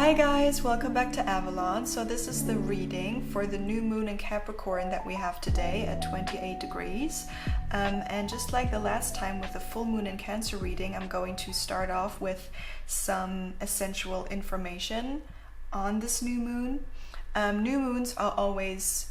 Hi guys, welcome back to Avalon. So this is the reading for the new moon in Capricorn that we have today at 28 degrees. And just like the last time with the full moon in Cancer reading, I'm going to start off with some essential information on this new moon. New moons are always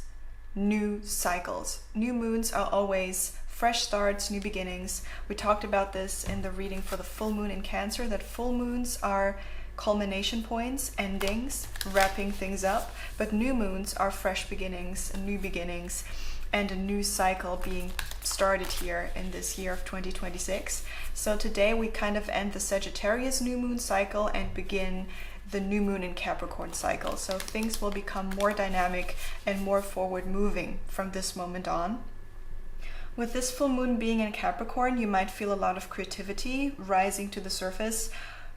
new cycles. New moons are always fresh starts, new beginnings. We talked about this in the reading for the full moon in Cancer, that full moons are culmination points, endings, wrapping things up, but new moons are fresh beginnings, new beginnings, and a new cycle being started here in this year of 2026. So today we kind of end the Sagittarius new moon cycle and begin the new moon in Capricorn cycle. So things will become more dynamic and more forward moving from this moment on. With this full moon being in Capricorn, you might feel a lot of creativity rising to the surface.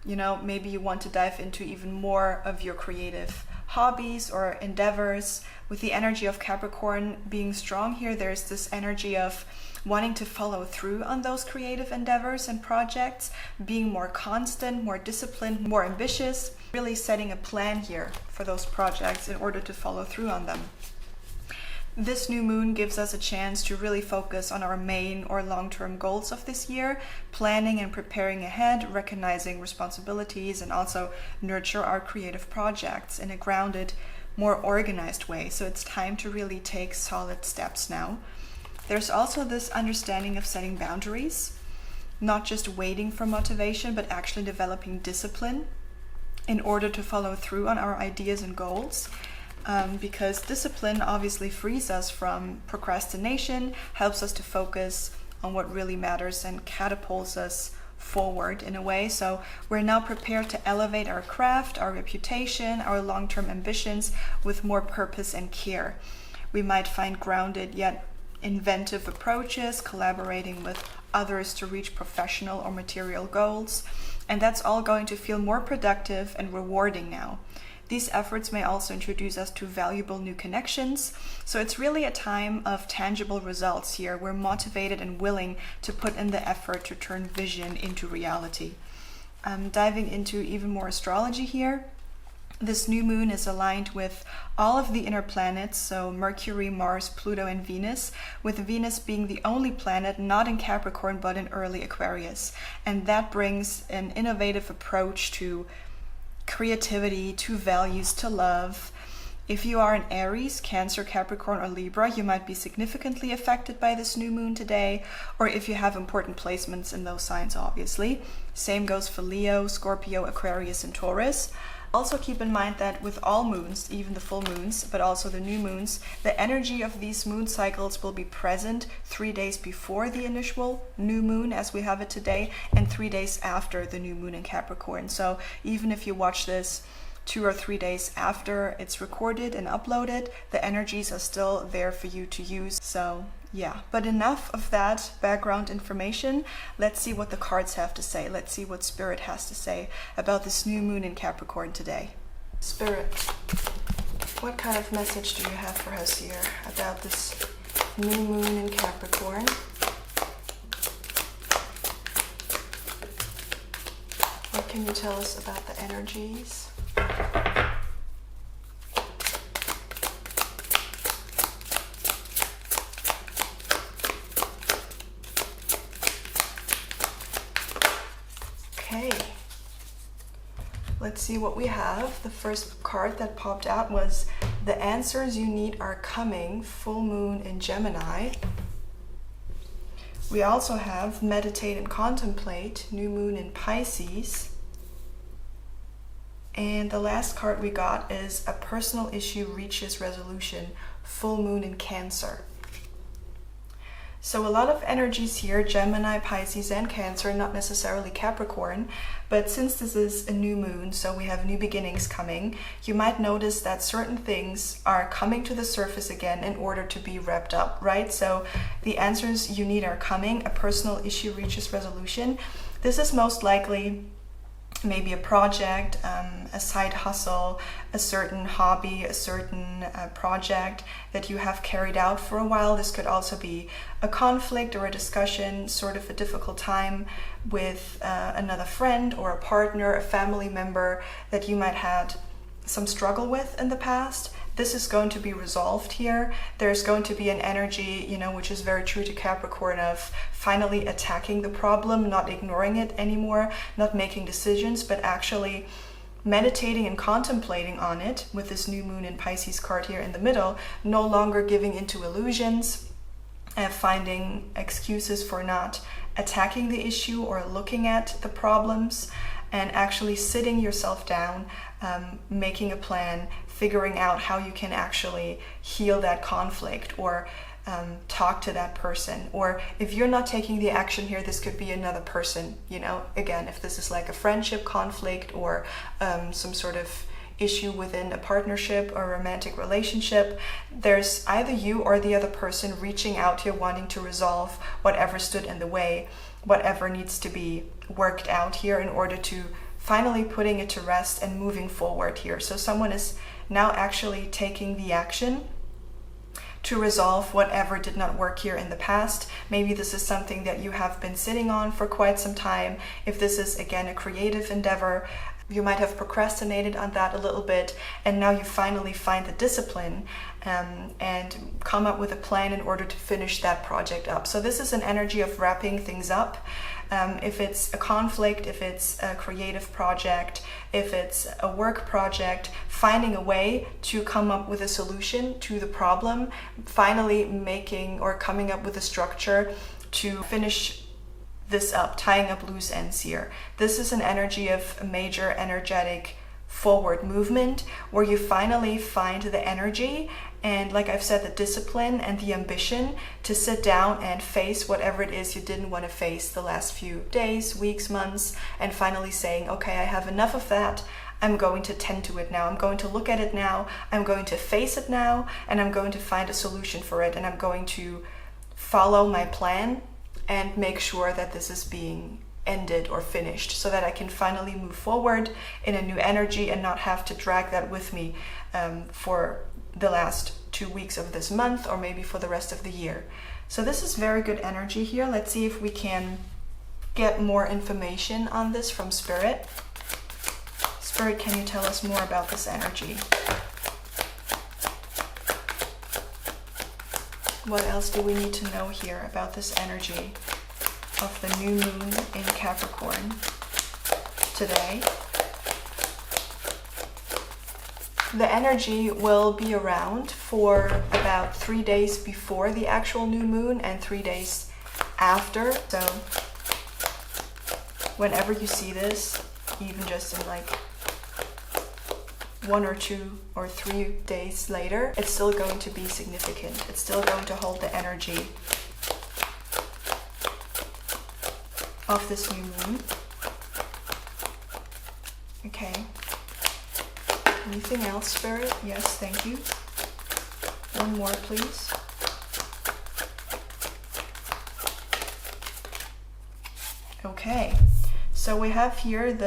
You know, maybe you want to dive into even more of your creative hobbies or endeavors. With the energy of Capricorn being strong here, there's this energy of wanting to follow through on those creative endeavors and projects, being more constant, more disciplined, more ambitious, really setting a plan here for those projects in order to follow through on them. This new moon gives us a chance to really focus on our main or long-term goals of this year, planning and preparing ahead, recognizing responsibilities, and also nurture our creative projects in a grounded, more organized way. So it's time to really take solid steps now. There's also this understanding of setting boundaries, not just waiting for motivation, but actually developing discipline in order to follow through on our ideas and goals. Because discipline obviously frees us from procrastination, helps us to focus on what really matters, and catapults us forward in a way. So we're now prepared to elevate our craft, our reputation, our long-term ambitions with more purpose and care. We might find grounded yet inventive approaches, collaborating with others to reach professional or material goals. And that's all going to feel more productive and rewarding now. These efforts may also introduce us to valuable new connections. So it's really a time of tangible results here. We're motivated and willing to put in the effort to turn vision into reality. Diving into even more astrology here. This new moon is aligned with all of the inner planets, so Mercury, Mars, Pluto, and Venus, with Venus being the only planet not in Capricorn but in early Aquarius. And that brings an innovative approach to creativity, to values, to love. If you are an Aries, Cancer, Capricorn, or Libra, you might be significantly affected by this new moon today, or if you have important placements in those signs, obviously. Same goes for Leo, Scorpio, Aquarius, and Taurus. Also keep in mind that with all moons, even the full moons, but also the new moons, the energy of these moon cycles will be present 3 days before the initial new moon as we have it today, and 3 days after the new moon in Capricorn. So even if you watch this 2 or 3 days after it's recorded and uploaded, the energies are still there for you to use. So yeah, but enough of that background information. Let's see what the cards have to say. Let's see what Spirit has to say about this new moon in Capricorn today. Spirit, what kind of message do you have for us here about this new moon in Capricorn? What can you tell us about the energies? Okay, let's see what we have. The first card that popped out was the answers you need are coming, full moon in Gemini. We also have meditate and contemplate, new moon in Pisces. And the last card we got is a personal issue reaches resolution, full moon in Cancer. So a lot of energies here, Gemini, Pisces, and Cancer, not necessarily Capricorn, but since this is a new moon, so we have new beginnings coming, you might notice that certain things are coming to the surface again in order to be wrapped up, right? So the answers you need are coming, a personal issue reaches resolution. This is most likely maybe a project, a side hustle, a certain hobby, a certain project that you have carried out for a while. This could also be a conflict or a discussion, sort of a difficult time with another friend or a partner, a family member that you might have some struggle with in the past. This is going to be resolved here. There's going to be an energy, you know, which is very true to Capricorn, of finally attacking the problem, not ignoring it anymore, not making decisions, but actually meditating and contemplating on it with this new moon in Pisces card here in the middle, no longer giving into illusions, finding excuses for not attacking the issue or looking at the problems, and actually sitting yourself down, making a plan, figuring out how you can actually heal that conflict, or talk to that person. Or if you're not taking the action here, this could be another person, you know, again, if this is like a friendship conflict or some sort of issue within a partnership or romantic relationship, there's either you or the other person reaching out here, wanting to resolve whatever stood in the way, whatever needs to be worked out here in order to finally putting it to rest and moving forward here. So someone is now actually taking the action to resolve whatever did not work here in the past. Maybe this is something that you have been sitting on for quite some time. If this is, again, a creative endeavor, you might have procrastinated on that a little bit, and now you finally find the discipline and come up with a plan in order to finish that project up. So this is an energy of wrapping things up. If it's a conflict, if it's a creative project, if it's a work project, finding a way to come up with a solution to the problem, finally making or coming up with a structure to finish this up, tying up loose ends here. This is an energy of a major energetic forward movement where you finally find the energy and, like I've said, the discipline and the ambition to sit down and face whatever it is you didn't want to face the last few days, weeks, months, and finally saying, okay, I have enough of that. I'm going to tend to it now. I'm going to look at it now. I'm going to face it now, and I'm going to find a solution for it, and I'm going to follow my plan and make sure that this is being ended or finished so that I can finally move forward in a new energy and not have to drag that with me for the last 2 weeks of this month or maybe for the rest of the year. So this is very good energy here. Let's see if we can get more information on this from Spirit. Spirit, can you tell us more about this energy? What else do we need to know here about this energy of the new moon in Capricorn today? The energy will be around for about 3 days before the actual new moon and 3 days after. So whenever you see this, even just in like 1 or 2 or 3 days later, it's still going to be significant. It's still going to hold the energy of this new moon. Okay. Anything else, Spirit? Yes, thank you. One more, please. Okay. So we have here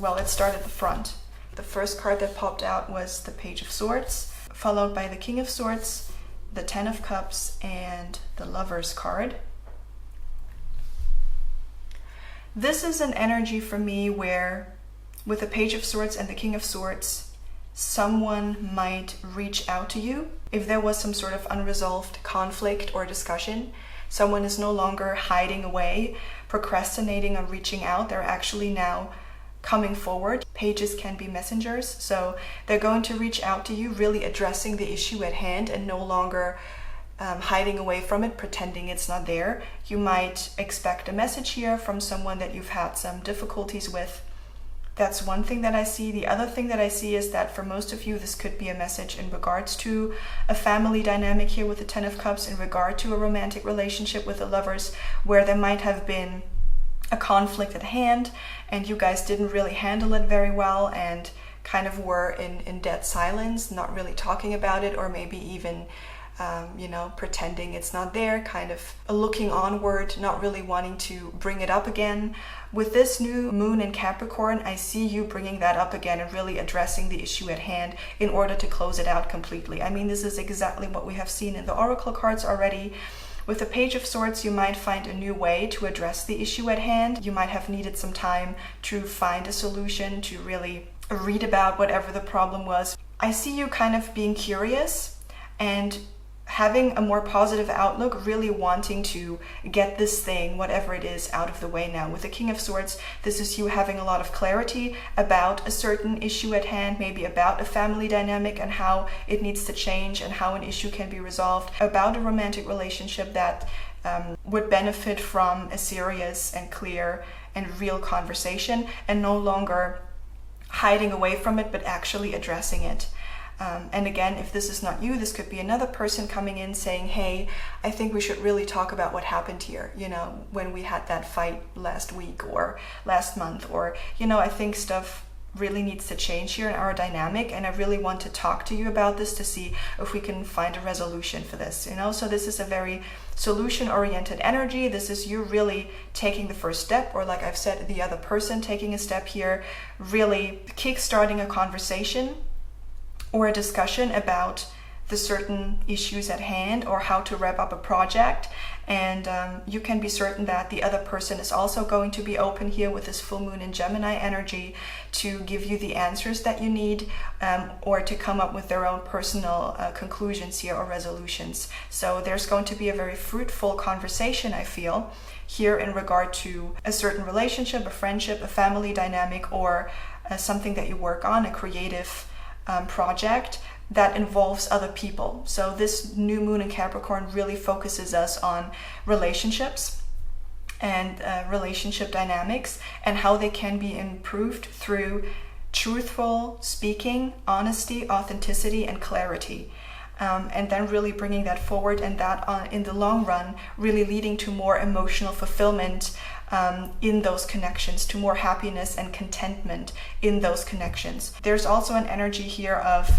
let's start at the front. The first card that popped out was the Page of Swords, followed by the King of Swords, the Ten of Cups, and the Lovers card. This is an energy for me where, with the Page of Swords and the King of Swords, someone might reach out to you. If there was some sort of unresolved conflict or discussion, someone is no longer hiding away, procrastinating on reaching out. They're actually now coming forward. Pages can be messengers, so they're going to reach out to you, really addressing the issue at hand and no longer hiding away from it, pretending it's not there. You might expect a message here from someone that you've had some difficulties with. That's one thing that I see. The other thing that I see is that for most of you, this could be a message in regards to a family dynamic here with the Ten of Cups, in regard to a romantic relationship with the Lovers, where there might have been a conflict at hand and you guys didn't really handle it very well and kind of were in dead silence, not really talking about it, or maybe even pretending it's not there, kind of looking onward, not really wanting to bring it up again. With this new moon in Capricorn, I see you bringing that up again and really addressing the issue at hand in order to close it out completely. I mean, this is exactly what we have seen in the Oracle cards already. With the Page of Swords, you might find a new way to address the issue at hand. You might have needed some time to find a solution, to really read about whatever the problem was. I see you kind of being curious and having a more positive outlook, really wanting to get this thing, whatever it is, out of the way now. With the King of Swords, this is you having a lot of clarity about a certain issue at hand, maybe about a family dynamic and how it needs to change and how an issue can be resolved, about a romantic relationship that would benefit from a serious and clear and real conversation, and no longer hiding away from it, but actually addressing it. And again, if this is not you, this could be another person coming in saying, hey, I think we should really talk about what happened here, you know, when we had that fight last week or last month, or, you know, I think stuff really needs to change here in our dynamic, and I really want to talk to you about this to see if we can find a resolution for this, you know. So this is a very solution-oriented energy. This is you really taking the first step, or like I've said, the other person taking a step here, really kick-starting a conversation or a discussion about the certain issues at hand or how to wrap up a project. And you can be certain that the other person is also going to be open here with this full moon in Gemini energy to give you the answers that you need, or to come up with their own personal conclusions here or resolutions. So there's going to be a very fruitful conversation, I feel, here in regard to a certain relationship, a friendship, a family dynamic, or something that you work on, a creative project that involves other people. So this new moon in Capricorn really focuses us on relationships and relationship dynamics and how they can be improved through truthful speaking, honesty, authenticity, and clarity. And then really bringing that forward, and that in the long run really leading to more emotional fulfillment in those connections, to more happiness and contentment in those connections. There's also an energy here of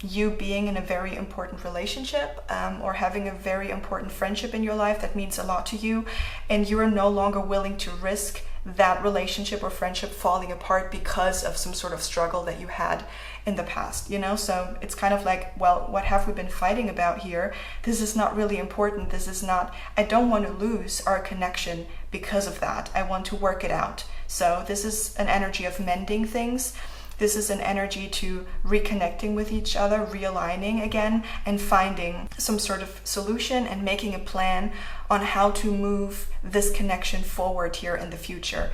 you being in a very important relationship, or having a very important friendship in your life that means a lot to you, and you are no longer willing to risk that relationship or friendship falling apart because of some sort of struggle that you had in the past, you know. So it's kind of like, well, what have we been fighting about here? This is not really important. This is not, I don't want to lose our connection because of that. I want to work it out. So this is an energy of mending things. This is an energy to reconnecting with each other, realigning again, and finding some sort of solution and making a plan on how to move this connection forward here in the future.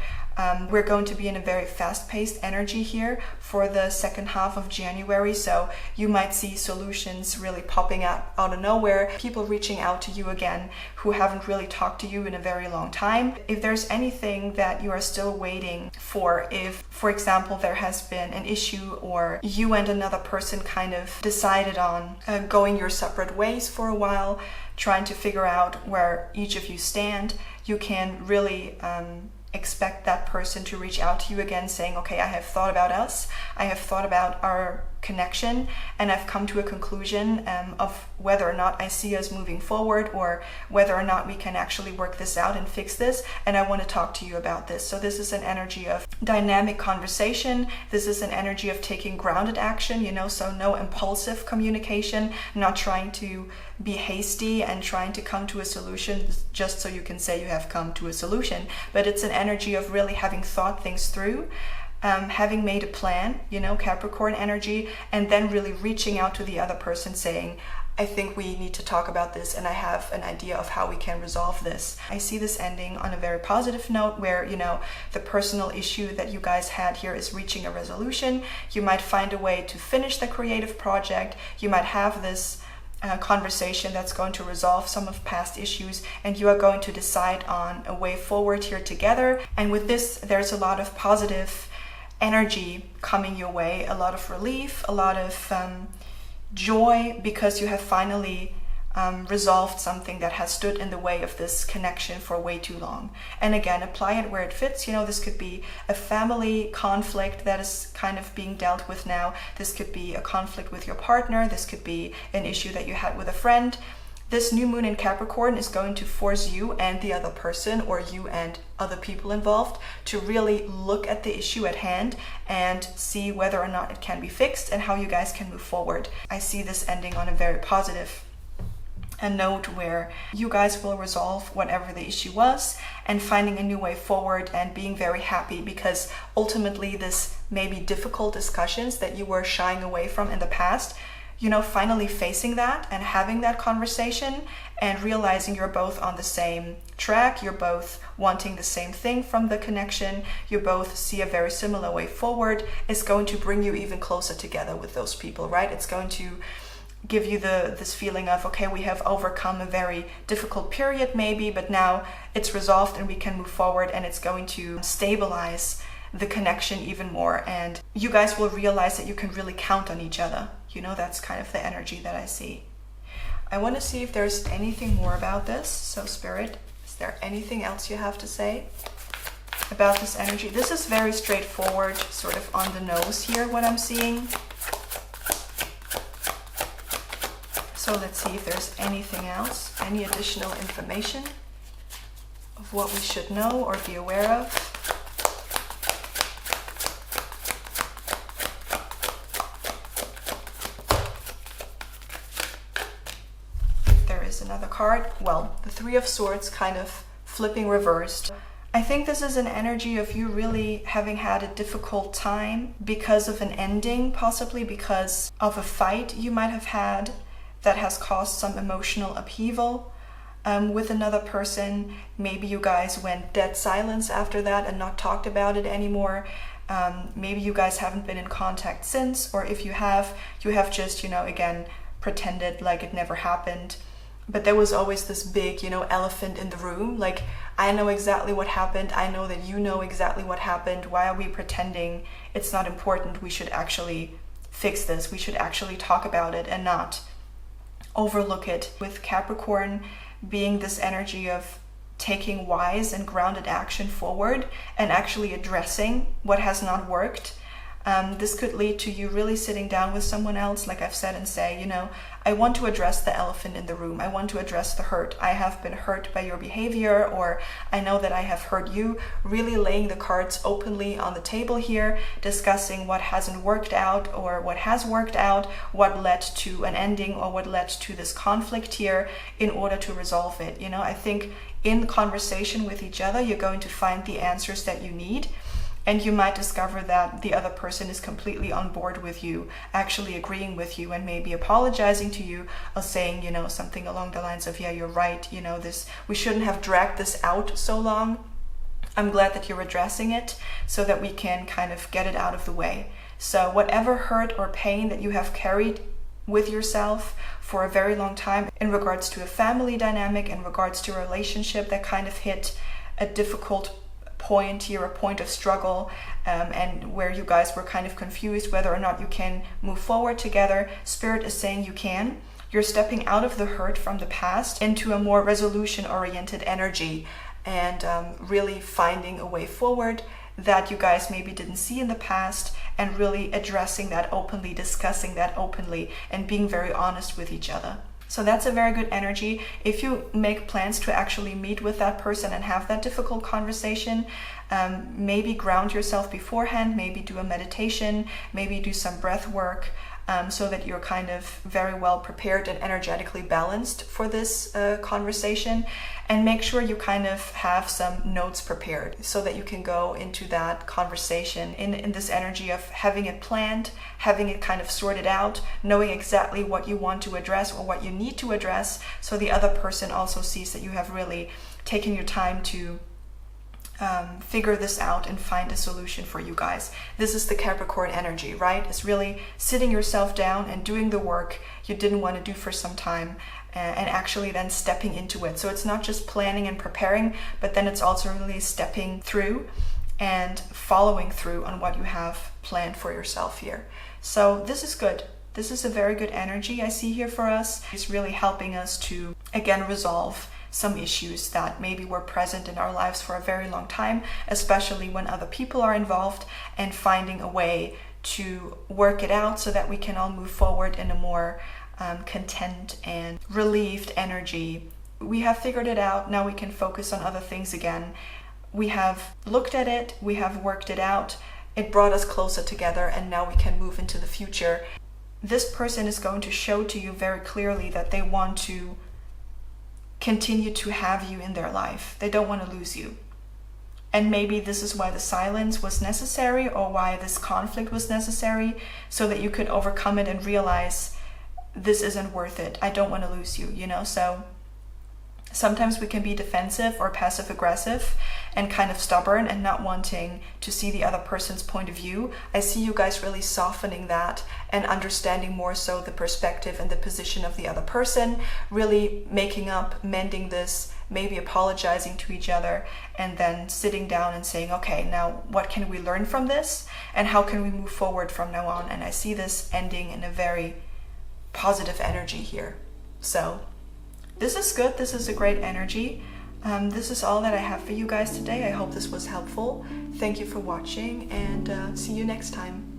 We're going to be in a very fast-paced energy here for the second half of January, so you might see solutions really popping up out of nowhere, people reaching out to you again who haven't really talked to you in a very long time. If there's anything that you are still waiting for, if, for example, there has been an issue or you and another person kind of decided on going your separate ways for a while, trying to figure out where each of you stand, you can really expect that person to reach out to you again saying, okay, I have thought about us, I have thought about our connection, and I've come to a conclusion of whether or not I see us moving forward, or whether or not we can actually work this out and fix this, and I want to talk to you about this. So this is an energy of dynamic conversation. This is an energy of taking grounded action, you know, so no impulsive communication, not trying to be hasty and trying to come to a solution just so you can say you have come to a solution, but it's an energy of really having thought things through, having made a plan, you know, Capricorn energy, and then really reaching out to the other person saying, I think we need to talk about this and I have an idea of how we can resolve this. I see this ending on a very positive note where, you know, the personal issue that you guys had here is reaching a resolution. You might find a way to finish the creative project. You might have this conversation that's going to resolve some of past issues, and you are going to decide on a way forward here together. And with this, there's a lot of positive energy coming your way, a lot of relief, a lot of joy, because you have finally resolved something that has stood in the way of this connection for way too long. And again, apply it where it fits. You know, this could be a family conflict that is kind of being dealt with now. This could be a conflict with your partner. This could be an issue that you had with a friend. This new moon in Capricorn is going to force you and the other person, or you and other people involved, to really look at the issue at hand and see whether or not it can be fixed and how you guys can move forward. I see this ending on a very positive a note where you guys will resolve whatever the issue was and finding a new way forward and being very happy, because ultimately this maybe difficult discussions that you were shying away from in the past, finally facing that and having that conversation and realizing you're both on the same track, you're both wanting the same thing from the connection, you both see a very similar way forward, is going to bring you even closer together with those people, right? It's going to give you this feeling of, okay, we have overcome a very difficult period maybe, but now it's resolved and we can move forward, and it's going to stabilize the connection even more, and you guys will realize that you can really count on each other. That's kind of the energy that I see. I want to see if there's anything more about this. So Spirit, is there anything else you have to say about this energy? This is very straightforward, sort of on the nose here, what I'm seeing. So let's see if there's anything else, any additional information of what we should know or be aware of. There is another card. Well, the Three of Swords kind of flipping reversed. I think this is an energy of you really having had a difficult time because of an ending, possibly because of a fight you might have had that has caused some emotional upheaval with another person. Maybe you guys went dead silence after that and not talked about it anymore. Maybe you guys haven't been in contact since, or if you have just, again, pretended like it never happened. But there was always this big, elephant in the room. Like, I know exactly what happened. I know that you know exactly what happened. Why are we pretending it's not important? We should actually fix this. We should actually talk about it and not overlook it. With Capricorn being this energy of taking wise and grounded action forward and actually addressing what has not worked. This could lead to you really sitting down with someone else, like I've said, and say, I want to address the elephant in the room. I want to address the hurt. I have been hurt by your behavior, or I know that I have hurt you. Really laying the cards openly on the table here, discussing what hasn't worked out or what has worked out, what led to an ending or what led to this conflict here, in order to resolve it. I think in conversation with each other, you're going to find the answers that you need. And you might discover that the other person is completely on board with you, actually agreeing with you and maybe apologizing to you, or saying, something along the lines of, yeah, you're right, we shouldn't have dragged this out so long. I'm glad that you're addressing it so that we can kind of get it out of the way. So whatever hurt or pain that you have carried with yourself for a very long time in regards to a family dynamic, in regards to a relationship that kind of hit a difficult point here, a point of struggle, and where you guys were kind of confused whether or not you can move forward together, Spirit is saying you can. You're stepping out of the hurt from the past into a more resolution-oriented energy, and really finding a way forward that you guys maybe didn't see in the past, and really addressing that openly, discussing that openly, and being very honest with each other. So that's a very good energy. If you make plans to actually meet with that person and have that difficult conversation, maybe ground yourself beforehand, maybe do a meditation, maybe do some breath work, so that you're kind of very well prepared and energetically balanced for this conversation. And make sure you kind of have some notes prepared so that you can go into that conversation in this energy of having it planned, having it kind of sorted out, knowing exactly what you want to address or what you need to address, so the other person also sees that you have really taken your time to figure this out and find a solution for you guys. This is the Capricorn energy, right? It's really sitting yourself down and doing the work you didn't want to do for some time, and actually then stepping into it. So it's not just planning and preparing, but then it's also really stepping through and following through on what you have planned for yourself here. So this is good. This is a very good energy I see here for us. It's really helping us to, again, resolve some issues that maybe were present in our lives for a very long time, especially when other people are involved, and finding a way to work it out so that we can all move forward in a more content and relieved energy. We have figured it out. Now we can focus on other things again. We have looked at it. We have worked it out. It brought us closer together, and now we can move into the future. This person is going to show to you very clearly that they want to continue to have you in their life. They don't want to lose you. And maybe this is why the silence was necessary, or why this conflict was necessary, so that you could overcome it and realize this isn't worth it. I don't want to lose you, you know? So sometimes we can be defensive or passive aggressive and kind of stubborn and not wanting to see the other person's point of view. I see you guys really softening that and understanding more so the perspective and the position of the other person, really making up, mending this, maybe apologizing to each other, and then sitting down and saying, okay, now what can we learn from this and how can we move forward from now on? And I see this ending in a very positive energy here. So this is good. This is a great energy. This is all that I have for you guys today. I hope this was helpful. Thank you for watching, and see you next time.